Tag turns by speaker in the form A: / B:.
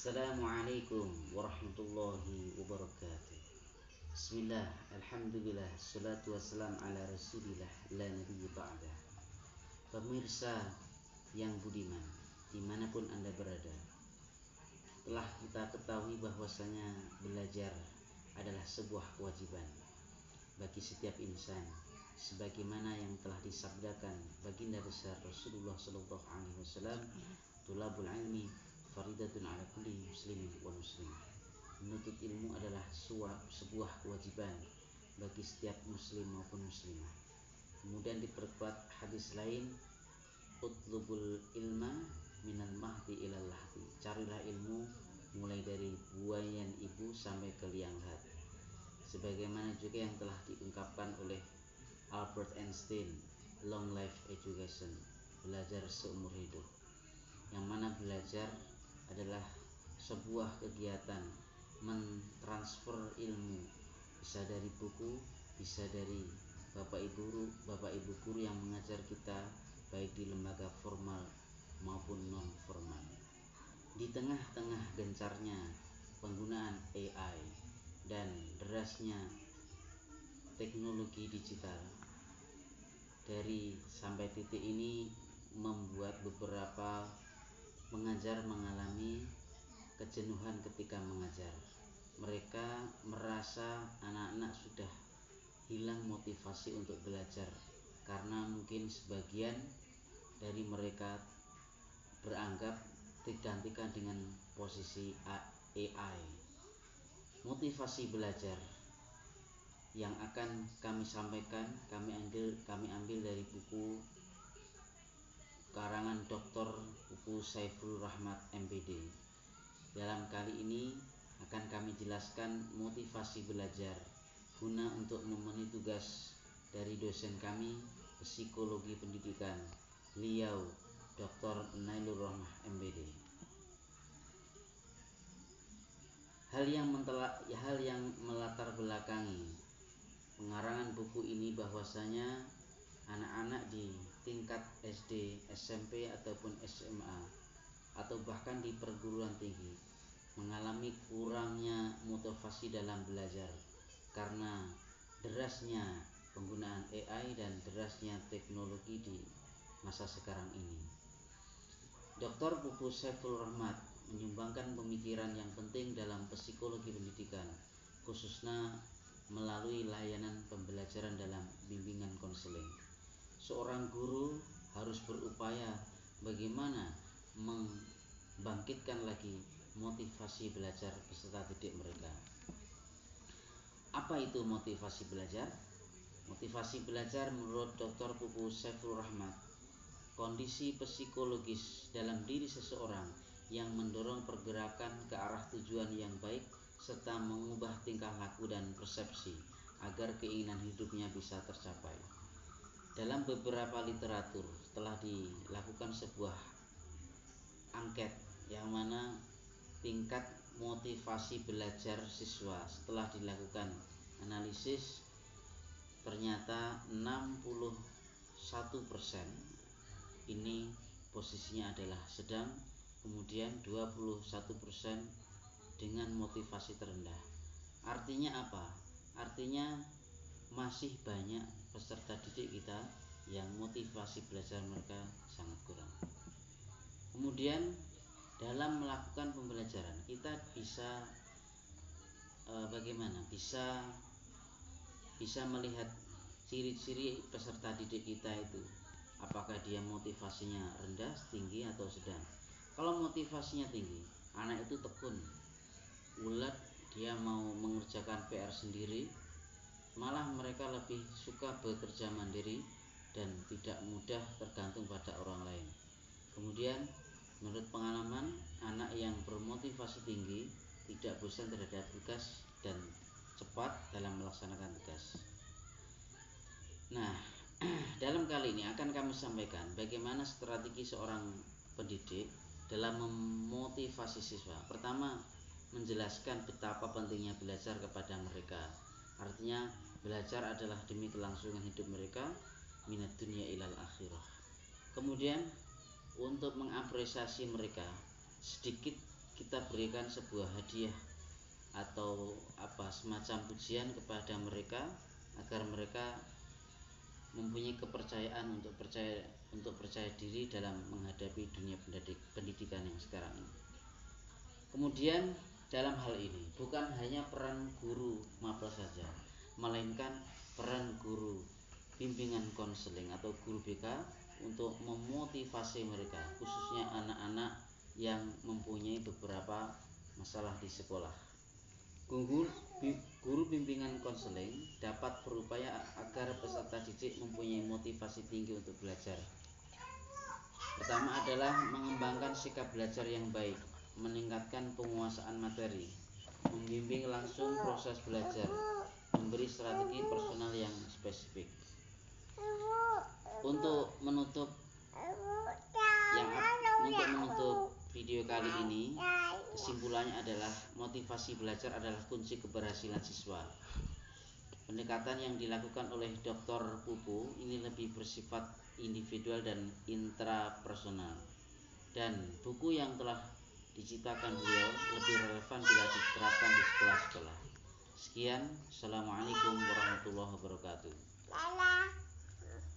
A: Assalamualaikum warahmatullahi wabarakatuh. Bismillah, alhamdulillah, salatu wassalam ala rasulillah, la nabiyya ba'dah. Pemirsa yang budiman, dimanapun Anda berada, telah kita ketahui bahwasanya belajar adalah sebuah kewajiban bagi setiap insan, sebagaimana yang telah disabdakan baginda besar Rasulullah sallallahu alaihi wasallam, tulabul ilmi faridatun ala kulli muslimin wal muslimah. Menuntut ilmu adalah sebuah kewajiban bagi setiap muslim maupun muslimah. Kemudian diperkuat hadis lain, utlubul ilma minal mahdi ilal lahdi. Carilah ilmu mulai dari buayan ibu sampai ke liang lahat. Sebagaimana juga yang telah diungkapkan oleh Albert Einstein, long life education, belajar seumur hidup. Yang mana belajar adalah sebuah kegiatan mentransfer ilmu, bisa dari buku, bisa dari bapak ibu guru yang mengajar kita baik di lembaga formal maupun non formal. Di tengah-tengah gencarnya penggunaan AI dan derasnya teknologi digital, dari sampai titik ini membuat beberapa pengajar mengalami kejenuhan ketika mengajar. Mereka merasa anak-anak sudah hilang motivasi untuk belajar karena mungkin sebagian dari mereka beranggap digantikan dengan posisi AI. Motivasi belajar yang akan kami sampaikan kami ambil dari buku karangan Dr. Pupu Saiful Rahmat MPD. Dalam kali ini akan kami jelaskan motivasi belajar guna untuk memenuhi tugas dari dosen kami psikologi pendidikan, beliau Dr. Nailur Rahmah MPD. Hal yang melatar belakangi pengarangan buku ini bahwasanya anak-anak di tingkat SD, SMP ataupun SMA atau bahkan di perguruan tinggi mengalami kurangnya motivasi dalam belajar karena derasnya penggunaan AI dan derasnya teknologi di masa sekarang ini. Dr. Pupu Saiful Rahmat menyumbangkan pemikiran yang penting dalam psikologi pendidikan, khususnya melalui layanan pembelajaran dalam bimbingan konseling. Seorang guru harus berupaya bagaimana membangkitkan lagi motivasi belajar peserta didik mereka. Apa itu motivasi belajar? Motivasi belajar menurut Dr. Pupu Saiful Rahmat, kondisi psikologis dalam diri seseorang yang mendorong pergerakan ke arah tujuan yang baik serta mengubah tingkah laku dan persepsi agar keinginan hidupnya bisa tercapai. Dalam beberapa literatur telah dilakukan sebuah angket yang mana tingkat motivasi belajar siswa setelah dilakukan analisis ternyata 61% ini posisinya adalah sedang, kemudian 21% dengan motivasi terendah. Artinya apa? Artinya masih banyak peserta didik kita yang motivasi belajar mereka sangat kurang. Kemudian dalam melakukan pembelajaran kita bisa bagaimana? Bisa melihat ciri-ciri peserta didik kita itu. Apakah dia motivasinya rendah, tinggi atau sedang? Kalau motivasinya tinggi, anak itu tekun, ulet, dia mau mengerjakan PR sendiri, malah mereka lebih suka bekerja mandiri dan tidak mudah tergantung pada orang lain. Kemudian menurut pengalaman, anak yang bermotivasi tinggi tidak bosan terhadap tugas dan cepat dalam melaksanakan tugas. Nah, dalam kali ini akan kami sampaikan bagaimana strategi seorang pendidik dalam memotivasi siswa. Pertama, menjelaskan betapa pentingnya belajar kepada mereka. Artinya belajar adalah demi kelangsungan hidup mereka minat dunia ilal akhirah. Kemudian untuk mengapresiasi mereka, sedikit kita kita berikan sebuah hadiah atau semacam pujian kepada mereka agar mereka mempunyai kepercayaan untuk percaya diri dalam menghadapi dunia pendidikan yang sekarang ini. Kemudian dalam hal ini bukan hanya peran guru mapel saja, melainkan peran guru bimbingan konseling atau guru BK untuk memotivasi mereka, khususnya anak-anak yang mempunyai beberapa masalah di sekolah. Guru bimbingan konseling dapat berupaya agar peserta didik mempunyai motivasi tinggi untuk belajar. Pertama adalah mengembangkan sikap belajar yang baik, meningkatkan penguasaan materi, membimbing langsung proses belajar, memberi strategi personal yang spesifik. Untuk menutup video kali ini, kesimpulannya adalah motivasi belajar adalah kunci keberhasilan siswa. Pendekatan yang dilakukan oleh Dr. Pupu ini lebih bersifat individual dan intrapersonal, dan buku yang telah diciptakan beliau lebih relevan bila diterapkan di sekolah-sekolah. Sekian, Assalamualaikum warahmatullahi wabarakatuh.